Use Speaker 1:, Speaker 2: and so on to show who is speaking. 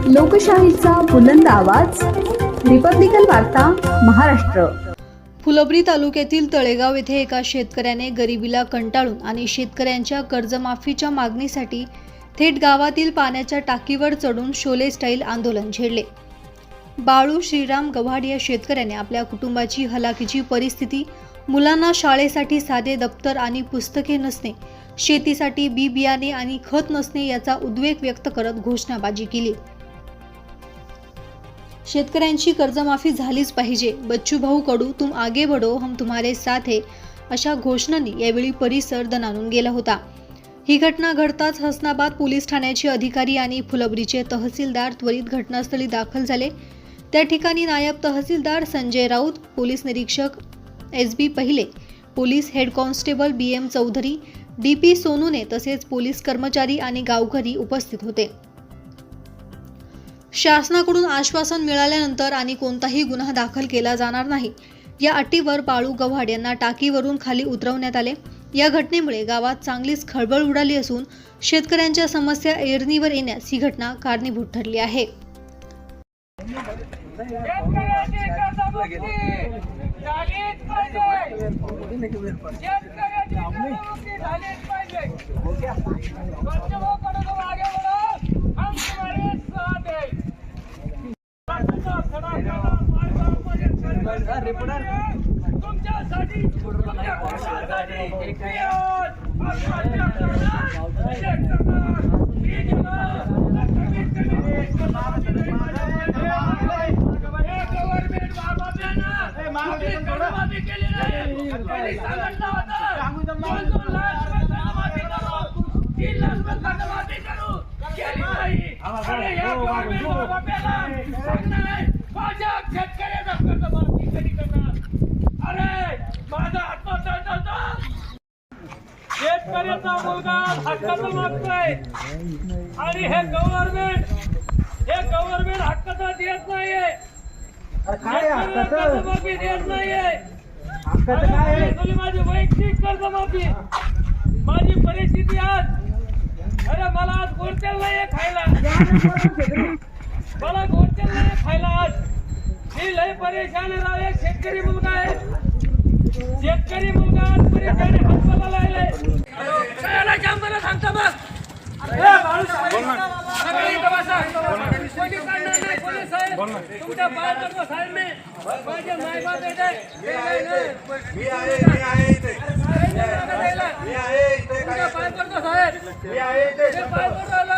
Speaker 1: लोकशाहीचा बुलंद आवाज, रिपब्लिकन वार्ता महाराष्ट्र।
Speaker 2: फुलंब्री तालुक्यातील तळेगाव येथे एका शेतकऱ्याने गरिबीला कंटाळून आणि शेतकऱ्यांच्या कर्जमाफीच्या मागणीसाठी थेट गावातील पाण्याच्या टाकीवर चढून शोले स्टाईल आंदोलन छेडले। बाळू श्रीराम गव्हाड या शेतकऱ्याने आपल्या कुटुंबाची हलाखीची परिस्थिती, मुलांना शाळेसाठी साधे दप्तर आणि पुस्तके नसणे, शेतीसाठी बी बियाणे आणि खत नसणे याचा उद्वेग व्यक्त करत घोषणाबाजी केली। शेतकऱ्यांची कर्जमाफी झालीच पाहिजे, बच्चू भाऊ कडू तुम आगे बढ़ो, हम तुम्हारे साथ है, अशा घोषणांनी यावेळी परिसर दणाणून गेला होता। ही घटना घडताच हसनाबाद पोलीस ठाण्याचे अधिकारी आणि फुलंब्रीचे तहसीलदार त्वरित घटनास्थळी दाखल झाले। त्या ठिकाणी नायब तहसीलदार संजय राऊत, पोलीस निरीक्षक SB Pahile, police head constable BM Chaudhari, DP Sonune तसेच पोलीस कर्मचारी आणि गावकरी उपस्थित होते। शासनाकडून आश्वासन मिळाल्यानंतर आणि कोणताही गुन्हा दाखल केला जाणार नाही या अटीवर बाळू गव्हाड यांना टाकीवरून खाली उतरवण्यात आले। या घटनेमुळे गावात चांगलीच खळबळ उडाली असून शेतकऱ्यांच्या समस्या ऐरणीवर येण्यास ही घटना कारणीभूत ठरली आहे।
Speaker 3: शेतकऱ्याचा मुलगा हक्काचं मागतोय आणि हे गव्हर्नमेंट हक्काचा देत नाहीये, कर्जमाफी देत नाहीये। माझी वैयक्तिक कर्जमाफी, माझी परिस्थिती आज, अरे मला आज गोडतेल नाहीये खायला, मला गोडतेल नाहीये खायला आज, मी लय परेशान आहे राव। एक शेतकरी मुलगा आहे, शेतकरी मुलगा आज परेशान आहे, हातपाला लागलाय। काय काम मला सांगता बघ, तुमच्या पाय पडतो साहेब, मी माझे मायबाप येते, तुमच्या पाय पडतो साहेब, पाय पडतो।